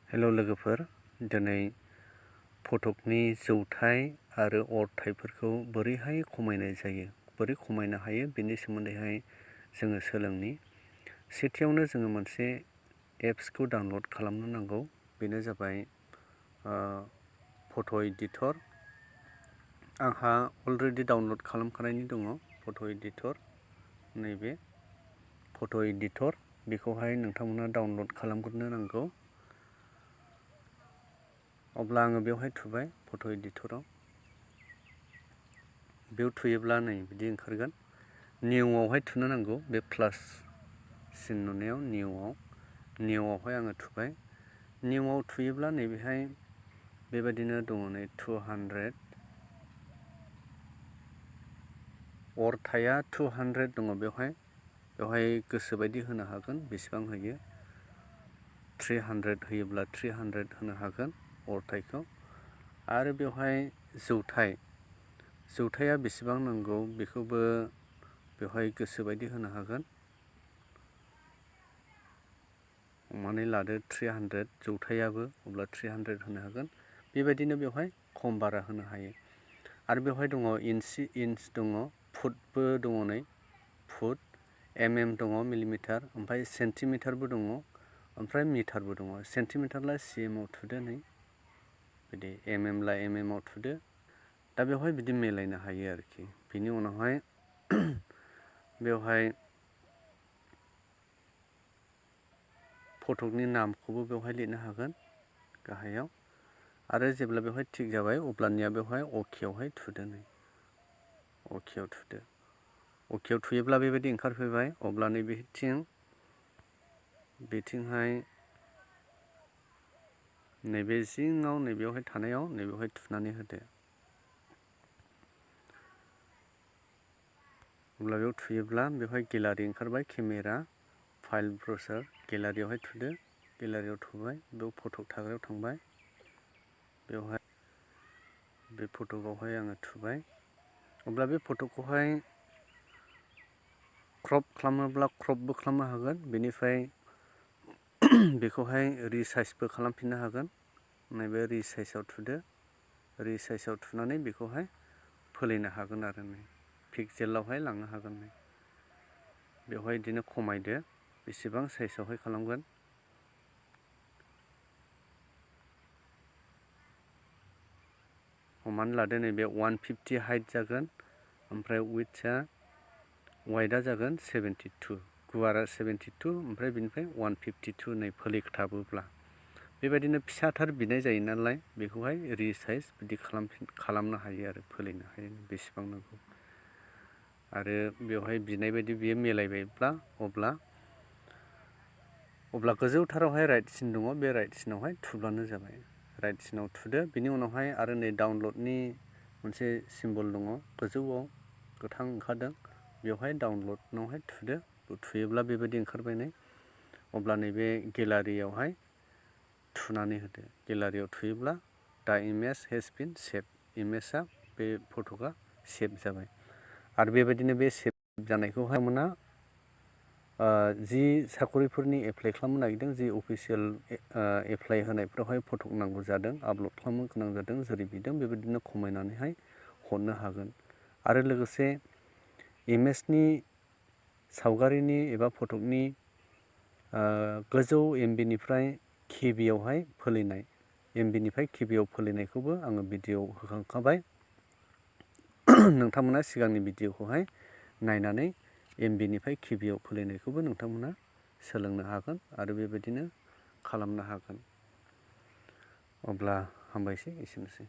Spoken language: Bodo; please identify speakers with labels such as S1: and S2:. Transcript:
S1: हेलो लोगोफोर, दिनै फटकनि जौथाय आरो अरथाइफोरखौ बोरैहाय खमायनाय जायो, बोरै खमायनो हायो बेनि सोमोन्दैहाय जोङो सोलोंनि। सेथियावनो जोङो मोनसे एप्सखौ डाउनलड खालामनो नांगौ। बेनो जाबाय फट' एडिटर। आंहा अलरेडि डाउनलड खालामखानायनि दङ फट' एडिटर। नैबे फट' एडिटर बेखौहाय नोंथांमोना डाउनलड खालामग्रोनो नांगौ। अब्ला आङो बेवहाय थुबाय फट' एडिटराव। बेयाव थुयोब्ला नै बिदि ओंखारगोन। निउआवहाय थुनो नांगौ, बे प्लास सिन नुनायाव निउआवहाय आङो थुबाय। निउआव थुयोब्ला नैबेहाय बेबायदिनो दङ नै 200 अरथाया 200 दङ बेवहाय गोसोबायदि होनो हागोन, बेसेबां होयो। 300 होयोब्ला 300 होनो हागोन अरथाइखौ। आरो बेवहाय जौथाया बेसेबां नांगौ बेखौबो बेवहाय गोसोबायदि होनो हागोन। हमनानै लादो 300 जौथायाबो, अब्ला 300 होनो हागोन। बेबायदिनो बेवहाय खम बारा होनो हायो। आरो बेवहाय दङ इन्च दङ, फुटबो दङ नै, फुट, दङ मिलिमिटार, ओमफ्राय सेन्टिमिटारबो दङ, ओमफ्राय मिटारबो दङ। सेन्टिमिटारला सिएमआव थुदो नै बिदि, ला आव थुदो। दा बेवहाय बिदि मिलायनो हायो आरोखि। बिनि उनावहाय बेवहाय फटकनि नामखौबो बेवहाय लिरनो हागोन गाहायाव। आरो जेब्ला बेवहाय थिग जाबाय अब्लानिया बेवहाय अकेआवहाय थुदो नै, अकेआव थुदो। अकेआव थुयोब्ला बेबायदि ओंखारफैबाय। अब्ला बेथिंहाय नैबे जिङाव नैबेयावहाय थानायाव नैबेवहाय थुनानै होदो। अब्ला बेयाव थुयोब्ला बेवहाय गेलारि ओंखारबाय, केमेरा, फाइल ब्राउजार, गेलारियावहाय थुदो। गेलारियाव थुबाय, बेयाव फटक थाग्रायाव थांबाय। बेवहाय बे फटकआवहाय आङो थुबाय। अब्ला बे फटकखौहाय क्रप खालामोब्ला क्रपबो खालामनो हागोन। बेनिफ्राय बेखौहाय रिसाइजबो खालामफिननो हागोन। नैबे रिसाइजआव थुदो। रिसाइजआव थुनानै बेखौहाय फोलायनो हागोन आरो नै पिक्सेलावहाय लांनो हागोन नै। बेवहाय बिदिनो खमायदो, बेसेबां साइजआवहाय खालामगोन। हमनानै लादो नैबे 150 हाइट जागोन, ओमफ्राय वाइडआ जागोन 72, गुवारा 72, ओमफ्राय बिनिफ्राय 152 नै फोलिगथाबोब्ला। बेबायदिनो फिसाथार बिनाय जायो नालाय, बेखौहाय रिसाइज बिदि खालामनो हायो आरो फोलायनो हायो बेसेबां नांगौ। आरो बेवहाय बिनाय बायदि बियो मिलायबायब्ला अब्ला गोजौथारावहाय राइट सिन दङ, बे राइट सिनावहाय थुब्लानो जाबाय। राइट सिनाव थुदो। बिनि उनावहाय आरो नै डाउनलडनि मोनसे सिम्बल दङ गोजौआव, गोथां ओंखारदों। बेवहाय डाउनलडनावहाय थुदो। थुयोब्ला बेबायदि ओंखारबाय नै। अब्ला नैबे गेलारियावहाय थुनानै होदो। गेलारियाव थुयोब्ला दा इमेज हेज बिन सेभ, इमेजआ, बे फटकआ सेभ जाबाय। आरो बेबायदिनो बे सेभ जानायखौहाय जि साख'रिफोरनि एप्लाइ खालामनो नागिरदों, जि अफिसियेल एप्लाइ होनायफ्रावहाय फटक नांगौ जादों, आपल'ड खालामनो गोनां जादों, जेरै बिदों बेबायदिनो खमायनानैहाय हरनो हागोन। आरो लोगोसे इमेजनि, सावगारिनि एबा फटकनि गोजौ एमबिनिफ्राय केबियावहाय फोलायनाय, एमबिनिफ्राय केबियाव फोलायनायखौबो आङो भिडिअ होखांखाबाय। नोंथांमोना सिगांनि भिडिअखौहाय नायनानै एमबिनिफ्राय केबियाव फोलायनायखौबो नोंथांमोना सोलोंनो हागोन आरो बेबायदिनो खालामनो हागोन। अब्ला हामबायसै, एसेनोसै।